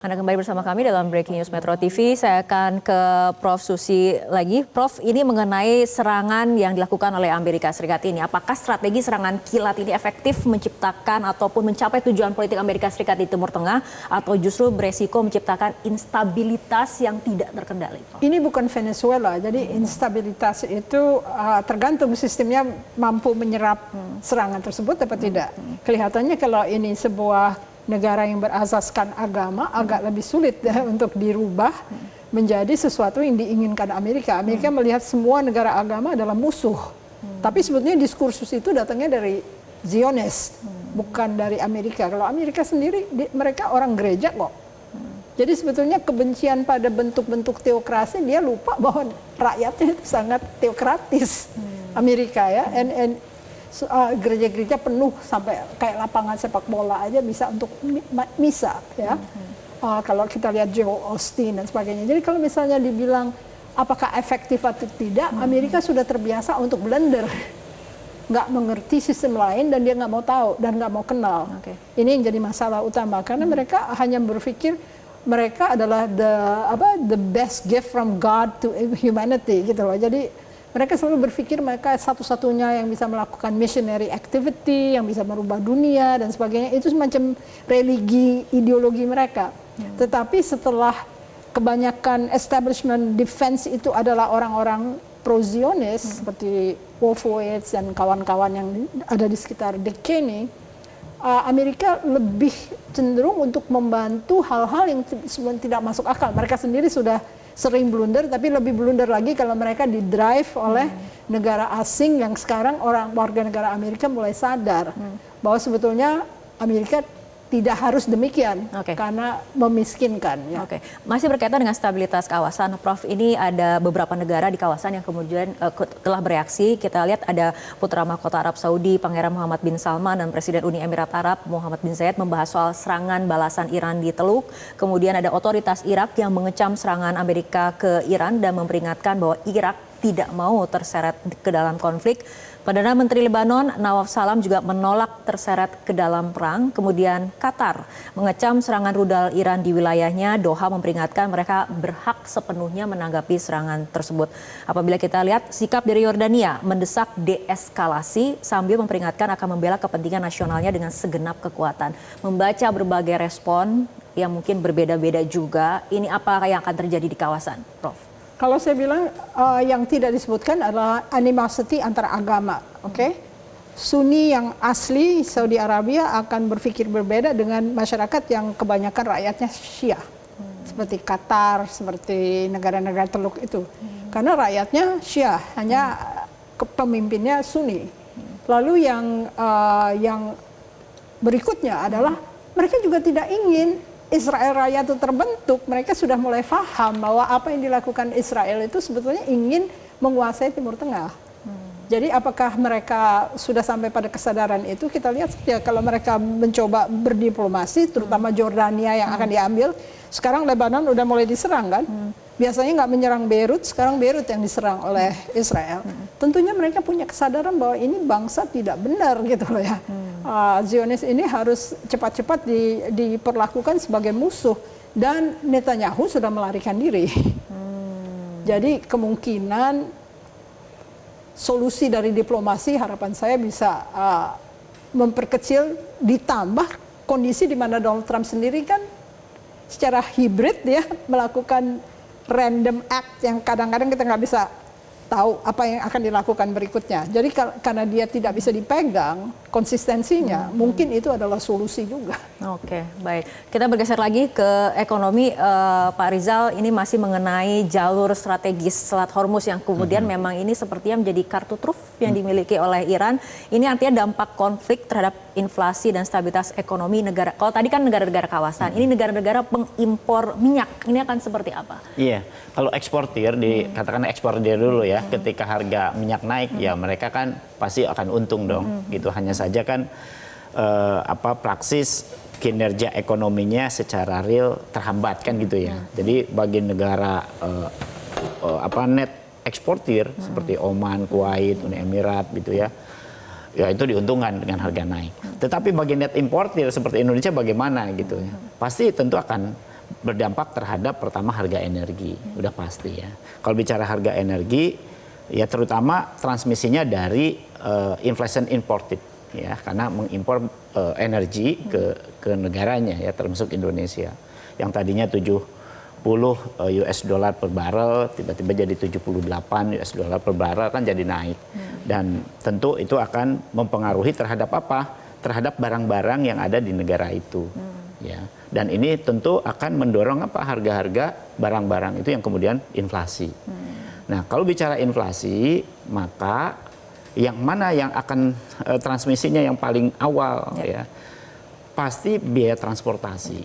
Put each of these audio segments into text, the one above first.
Anda kembali bersama kami dalam Breaking News Metro TV. Saya akan ke Prof. Susi lagi. Prof, ini mengenai serangan yang dilakukan oleh Amerika Serikat ini. Apakah strategi serangan kilat ini efektif menciptakan ataupun mencapai tujuan politik Amerika Serikat di Timur Tengah, atau justru beresiko menciptakan instabilitas yang tidak terkendali? Ini bukan Venezuela, jadi instabilitas itu tergantung sistemnya mampu menyerap serangan tersebut atau tidak. Kelihatannya kalau ini sebuah negara yang berasaskan agama agak lebih sulit untuk dirubah menjadi sesuatu yang diinginkan Amerika. Amerika melihat semua negara agama adalah musuh. Tapi sebetulnya diskursus itu datangnya dari Zionis, bukan dari Amerika. Kalau Amerika sendiri, mereka orang gereja kok. Jadi sebetulnya kebencian pada bentuk-bentuk teokrasi, dia lupa bahwa rakyatnya itu sangat teokratis. Amerika ya, gereja-gereja penuh sampai kayak lapangan sepak bola aja bisa untuk misa ya. Kalau kita lihat Joe Austin dan sebagainya. Jadi kalau misalnya dibilang apakah efektif atau tidak, Amerika sudah terbiasa untuk blender, nggak mengerti sistem lain dan dia nggak mau tahu dan nggak mau kenal. Ini yang jadi masalah utama karena mereka hanya berpikir mereka adalah the best gift from God to humanity gitu loh. Jadi mereka selalu berpikir mereka satu-satunya yang bisa melakukan missionary activity, yang bisa merubah dunia dan sebagainya. Itu semacam religi, ideologi mereka. Tetapi setelah kebanyakan establishment defense itu adalah orang-orang pro-Zionis, seperti Wolfowitz dan kawan-kawan yang ada di sekitar Dick Cheney, Amerika lebih cenderung untuk membantu hal-hal yang tidak masuk akal. Mereka sendiri sudah sering blunder, tapi lebih blunder lagi kalau mereka didrive oleh negara asing yang sekarang warga negara Amerika mulai sadar bahwa sebetulnya Amerika tidak harus demikian karena memiskinkan. Ya. Masih berkaitan dengan stabilitas kawasan, Prof, ini ada beberapa negara di kawasan yang kemudian telah bereaksi. Kita lihat ada putra mahkota Arab Saudi, Pangeran Muhammad bin Salman, dan Presiden Uni Emirat Arab Muhammad bin Zayed membahas soal serangan balasan Iran di Teluk. Kemudian ada otoritas Irak yang mengecam serangan Amerika ke Iran dan memperingatkan bahwa Irak tidak mau terseret ke dalam konflik. Perdana Menteri Lebanon Nawaf Salam juga menolak terseret ke dalam perang. Kemudian Qatar mengecam serangan rudal Iran di wilayahnya. Doha memperingatkan mereka berhak sepenuhnya menanggapi serangan tersebut. Apabila kita lihat sikap dari Yordania mendesak deeskalasi sambil memperingatkan akan membela kepentingan nasionalnya dengan segenap kekuatan. Membaca berbagai respon yang mungkin berbeda-beda juga, ini apa yang akan terjadi di kawasan, Prof? Kalau saya bilang yang tidak disebutkan adalah animosity antara agama, Sunni yang asli Saudi Arabia akan berpikir berbeda dengan masyarakat yang kebanyakan rakyatnya Syiah, seperti Qatar, seperti negara-negara Teluk itu, karena rakyatnya Syiah, hanya pemimpinnya Sunni. Lalu yang berikutnya adalah mereka juga tidak ingin Israel Raya itu terbentuk. Mereka sudah mulai paham bahwa apa yang dilakukan Israel itu sebetulnya ingin menguasai Timur Tengah. Jadi apakah mereka sudah sampai pada kesadaran itu? Kita lihat saja kalau mereka mencoba berdiplomasi, terutama Jordania yang akan diambil. Sekarang Lebanon udah mulai diserang kan? Biasanya nggak menyerang Beirut, sekarang Beirut yang diserang oleh Israel. Tentunya mereka punya kesadaran bahwa ini bangsa tidak benar gitu loh ya. Zionis ini harus cepat-cepat diperlakukan sebagai musuh, dan Netanyahu sudah melarikan diri. Jadi kemungkinan solusi dari diplomasi harapan saya bisa memperkecil, ditambah kondisi di mana Donald Trump sendiri kan secara hibrid ya melakukan random act yang kadang-kadang kita nggak bisa tahu apa yang akan dilakukan berikutnya. Jadi karena dia tidak bisa dipegang konsistensinya, mungkin itu adalah solusi juga. Oke, baik. Kita bergeser lagi ke ekonomi, Pak Rizal. Ini masih mengenai jalur strategis Selat Hormuz yang kemudian memang ini sepertinya menjadi kartu truf yang dimiliki oleh Iran. Ini artinya dampak konflik terhadap inflasi dan stabilitas ekonomi negara. Kalau tadi kan negara-negara kawasan, ini negara-negara pengimpor minyak. Ini akan seperti apa? Iya, kalau eksportir, dikatakan eksportir dulu ya, ketika harga minyak naik, ya mereka kan pasti akan untung dong. Gitu, hanya saja kan praksis kinerja ekonominya secara real terhambat kan gitu ya. Jadi bagi negara net eksportir seperti Oman, Kuwait, Uni Emirat gitu ya, ya itu diuntungkan dengan harga naik. Tetapi bagi net importir seperti Indonesia bagaimana gitu ya, pasti tentu akan berdampak terhadap pertama harga energi, udah pasti ya. Kalau bicara harga energi, ya terutama transmisinya dari inflation imported, ya, karena mengimpor energi ke negaranya ya, termasuk Indonesia, yang tadinya 70 US dollar per barrel tiba-tiba jadi 78 US dollar per barrel, kan jadi naik. Dan tentu itu akan mempengaruhi terhadap apa? Terhadap barang-barang yang ada di negara itu. Ya. Dan ini tentu akan mendorong apa? Harga-harga barang-barang itu yang kemudian inflasi. Nah, kalau bicara inflasi, maka yang mana yang akan transmisinya yang paling awal ya? Pasti biaya transportasi,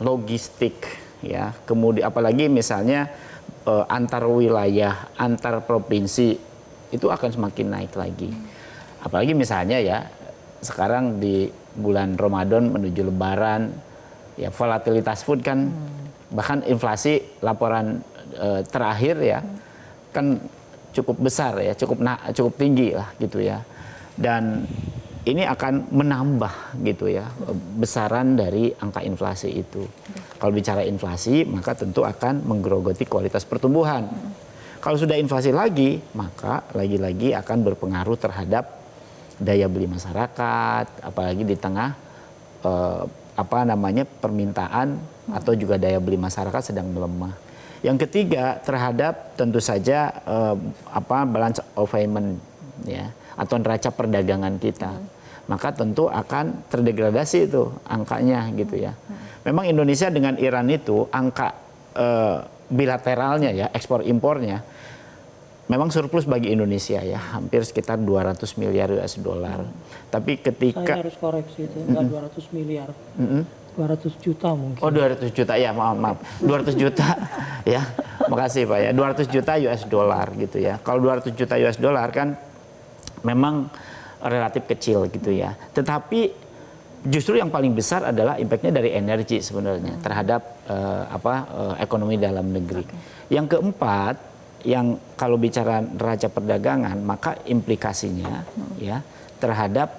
logistik, ya, kemudian apalagi misalnya antar wilayah, antar provinsi itu akan semakin naik lagi. Apalagi misalnya ya sekarang di bulan Ramadan menuju Lebaran, ya volatilitas food kan, bahkan inflasi laporan terakhir ya kan cukup besar ya, cukup tinggi lah gitu ya. Dan ini akan menambah gitu ya besaran dari angka inflasi itu. Kalau bicara inflasi, maka tentu akan menggerogoti kualitas pertumbuhan. Kalau sudah inflasi lagi, maka lagi-lagi akan berpengaruh terhadap daya beli masyarakat, apalagi di tengah permintaan atau juga daya beli masyarakat sedang melemah. Yang ketiga, terhadap tentu saja balance of payment ya, atau neraca perdagangan kita. Maka tentu akan terdegradasi itu angkanya gitu ya. Memang Indonesia dengan Iran itu angka bilateralnya ya, ekspor impornya memang surplus bagi Indonesia ya, hampir sekitar 200 miliar US dollar. Tapi ketika saya harus koreksi itu enggak 200 miliar. 200 juta mungkin. Oh, 200 juta ya, maaf. 200 juta ya. Makasih Pak ya. 200 juta US dollar gitu ya. Kalau 200 juta US dollar kan memang relatif kecil gitu ya. Tetapi justru yang paling besar adalah impactnya dari energi sebenarnya terhadap ekonomi dalam negeri. Yang keempat, yang kalau bicara neraca perdagangan, maka implikasinya ya terhadap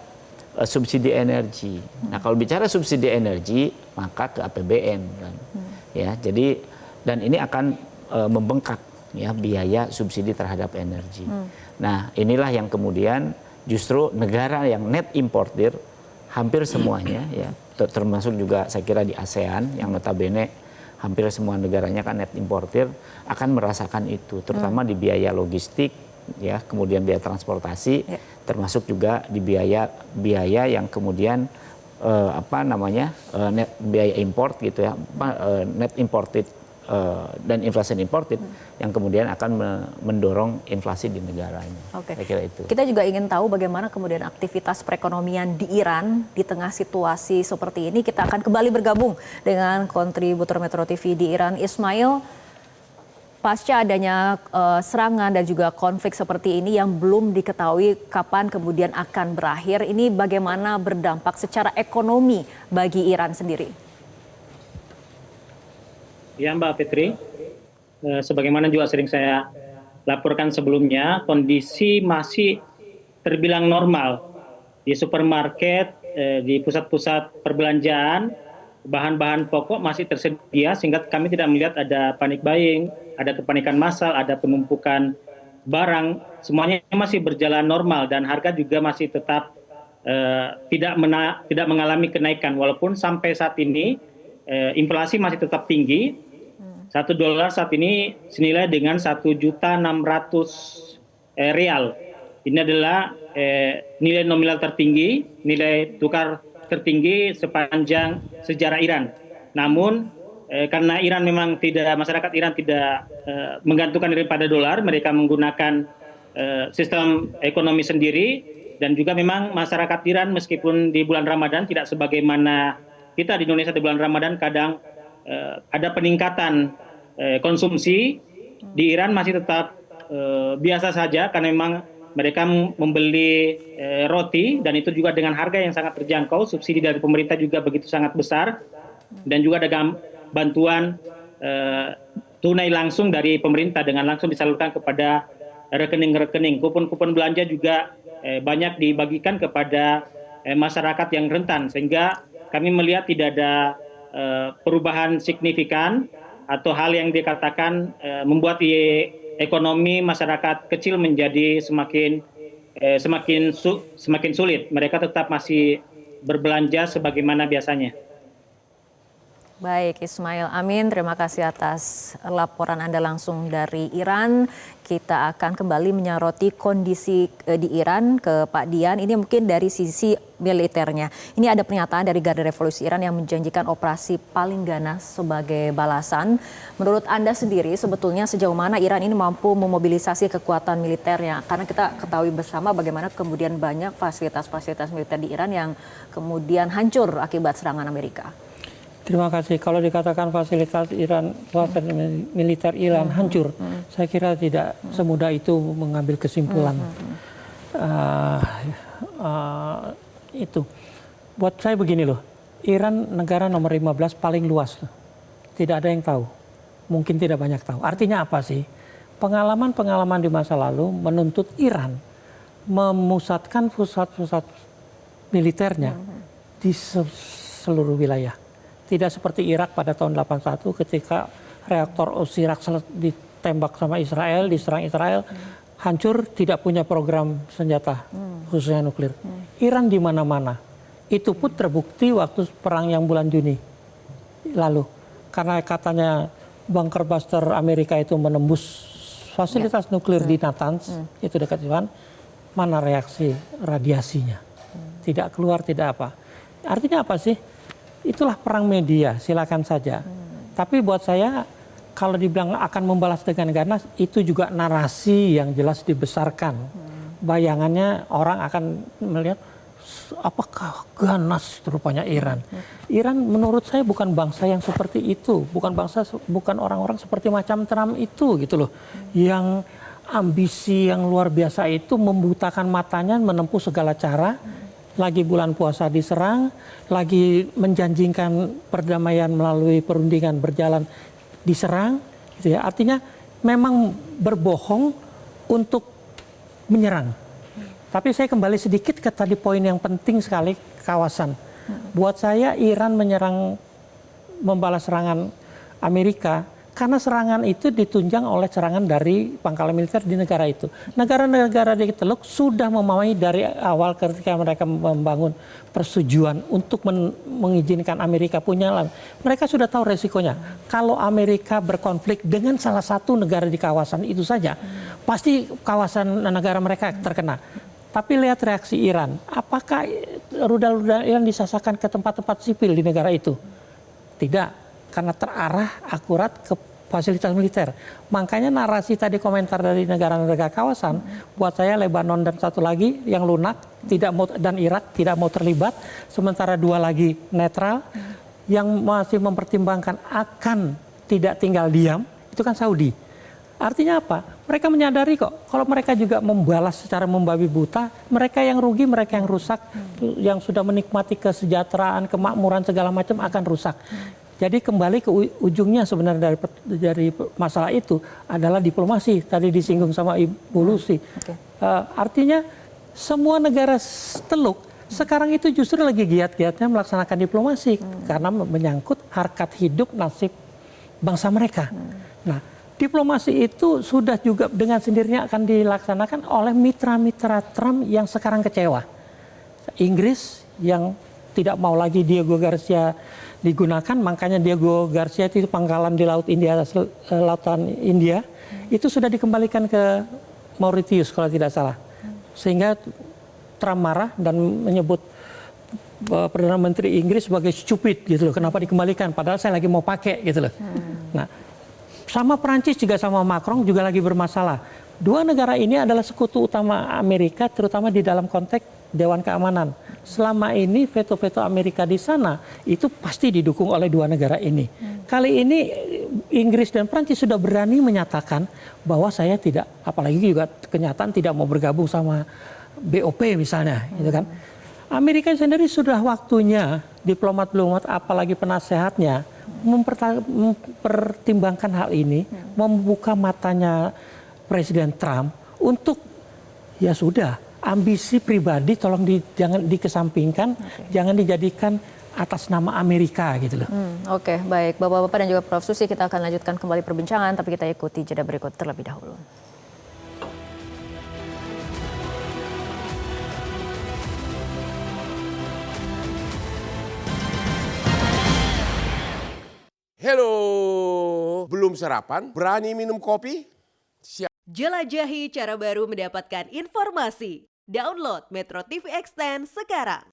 subsidi energi. Nah, kalau bicara subsidi energi, maka ke APBN kan. Ya, jadi dan ini akan membengkak ya biaya subsidi terhadap energi. Nah, inilah yang kemudian justru negara yang net importer hampir semuanya ya, termasuk juga saya kira di ASEAN yang notabene hampir semua negaranya kan net importer akan merasakan itu, terutama di biaya logistik ya, kemudian biaya transportasi, termasuk juga di biaya yang kemudian biaya import gitu ya, net imported dan inflation imported yang kemudian akan mendorong inflasi di negaranya. Oke. Saya kira itu. Kita juga ingin tahu bagaimana kemudian aktivitas perekonomian di Iran di tengah situasi seperti ini. Kita akan kembali bergabung dengan kontributor Metro TV di Iran, Ismail. Pasca adanya serangan dan juga konflik seperti ini yang belum diketahui kapan kemudian akan berakhir, ini bagaimana berdampak secara ekonomi bagi Iran sendiri? Ya Mbak Fitri, sebagaimana juga sering saya laporkan sebelumnya, kondisi masih terbilang normal di supermarket, di pusat-pusat perbelanjaan, bahan-bahan pokok masih tersedia sehingga kami tidak melihat ada panic buying, ada kepanikan massal, ada penumpukan barang, semuanya masih berjalan normal dan harga juga masih tetap tidak mengalami kenaikan walaupun sampai saat ini inflasi masih tetap tinggi. $1 saat ini senilai dengan 1.600.000 rial. Ini adalah nilai nominal tertinggi, nilai tukar tertinggi sepanjang sejarah Iran. Namun karena Iran memang masyarakat Iran tidak menggantungkan diri pada dolar, mereka menggunakan sistem ekonomi sendiri dan juga memang masyarakat Iran meskipun di bulan Ramadan tidak sebagaimana kita di Indonesia di bulan Ramadan kadang ada peningkatan konsumsi, di Iran masih tetap biasa saja karena memang mereka membeli roti dan itu juga dengan harga yang sangat terjangkau, subsidi dari pemerintah juga begitu sangat besar dan juga ada bantuan tunai langsung dari pemerintah dengan langsung disalurkan kepada rekening-rekening. Kupon-kupon belanja juga banyak dibagikan kepada masyarakat yang rentan sehingga kami melihat tidak ada perubahan signifikan atau hal yang dikatakan membuat ekonomi masyarakat kecil menjadi semakin sulit. Mereka tetap masih berbelanja sebagaimana biasanya. Baik, Ismail Amin, terima kasih atas laporan Anda langsung dari Iran. Kita akan kembali menyoroti kondisi di Iran ke Pak Dian. Ini mungkin dari sisi militernya. Ini ada pernyataan dari Garda Revolusi Iran yang menjanjikan operasi paling ganas sebagai balasan. Menurut Anda sendiri, sebetulnya sejauh mana Iran ini mampu memobilisasi kekuatan militernya? Karena kita ketahui bersama bagaimana kemudian banyak fasilitas-fasilitas militer di Iran yang kemudian hancur akibat serangan Amerika. Terima kasih. Kalau dikatakan fasilitas militer Iran hancur, saya kira tidak semudah itu mengambil kesimpulan. Itu. Buat saya begini loh, Iran negara nomor 15 paling luas loh. Tidak ada yang tahu. Mungkin tidak banyak tahu. Artinya apa sih? Pengalaman-pengalaman di masa lalu menuntut Iran memusatkan pusat-pusat militernya di seluruh wilayah. Tidak seperti Irak pada tahun 81 ketika reaktor Osirak ditembak sama Israel, diserang Israel, hancur, tidak punya program senjata khususnya nuklir. Iran di mana-mana. Itu pun terbukti waktu perang yang bulan Juni lalu. Karena katanya bunker buster Amerika itu menembus fasilitas nuklir di Natanz, itu dekat Iran, mana reaksi radiasinya? Tidak keluar, tidak apa. Artinya apa sih? Itulah perang media, silakan saja. Tapi buat saya, kalau dibilang akan membalas dengan ganas, itu juga narasi yang jelas dibesarkan. Bayangannya orang akan melihat, apakah ganas rupanya Iran? Iran menurut saya bukan bangsa yang seperti itu, bukan orang-orang seperti macam Trump itu gitu loh. Yang ambisi yang luar biasa itu membutakan matanya, menempuh segala cara. Lagi bulan puasa diserang, lagi menjanjikan perdamaian melalui perundingan berjalan diserang, gitu ya. Artinya memang berbohong untuk menyerang. Tapi saya kembali sedikit ke tadi poin yang penting sekali, kawasan. Buat saya Iran menyerang, membalas serangan Amerika karena serangan itu ditunjang oleh serangan dari pangkalan militer di negara itu. Negara-negara di Teluk sudah memauai dari awal ketika mereka membangun persetujuan untuk mengizinkan Amerika punya land. Mereka sudah tahu resikonya. Kalau Amerika berkonflik dengan salah satu negara di kawasan itu saja, pasti kawasan negara mereka terkena. Tapi lihat reaksi Iran. Apakah rudal-rudal Iran disasarkan ke tempat-tempat sipil di negara itu? Tidak. Karena terarah akurat ke fasilitas militer. Makanya narasi tadi komentar dari negara-negara kawasan, buat saya Lebanon dan satu lagi yang lunak dan Irak tidak mau terlibat, sementara dua lagi netral yang masih mempertimbangkan akan tidak tinggal diam, itu kan Saudi. Artinya apa? Mereka menyadari kok, kalau mereka juga membalas secara membabi buta, mereka yang rugi, mereka yang rusak, yang sudah menikmati kesejahteraan, kemakmuran segala macam akan rusak. Jadi kembali ke ujungnya sebenarnya dari masalah itu adalah diplomasi. Tadi disinggung sama Ibu Lucy. Artinya semua negara Teluk sekarang itu justru lagi giat-giatnya melaksanakan diplomasi. Karena menyangkut harkat hidup nasib bangsa mereka. Nah, diplomasi itu sudah juga dengan sendirinya akan dilaksanakan oleh mitra-mitra Trump yang sekarang kecewa. Inggris yang tidak mau lagi Diego Garcia digunakan, makanya Diego Garcia itu pangkalan di Laut India, Lautan India, itu sudah dikembalikan ke Mauritius kalau tidak salah. Sehingga Trump marah dan menyebut Perdana Menteri Inggris sebagai stupid gitu loh. Kenapa dikembalikan? Padahal saya lagi mau pakai gitu loh. Nah, sama Perancis juga sama Macron juga lagi bermasalah. Dua negara ini adalah sekutu utama Amerika, terutama di dalam konteks Dewan Keamanan. Selama ini veto-veto Amerika di sana itu pasti didukung oleh dua negara ini. Kali ini Inggris dan Prancis sudah berani menyatakan bahwa saya tidak, apalagi juga kenyataan tidak mau bergabung sama BOP misalnya, gitu kan. Amerika sendiri sudah waktunya diplomat-diplomat apalagi penasehatnya mempertimbangkan hal ini, membuka matanya Presiden Trump untuk ya sudah ambisi pribadi tolong jangan dikesampingkan, jangan dijadikan atas nama Amerika gitu loh. Oke, baik. Bapak-bapak dan juga Prof. Susi, kita akan lanjutkan kembali perbincangan, tapi kita ikuti jeda berikut terlebih dahulu. Hello, belum sarapan? Berani minum kopi? Jelajahi cara baru mendapatkan informasi. Download Metro TV Extend sekarang.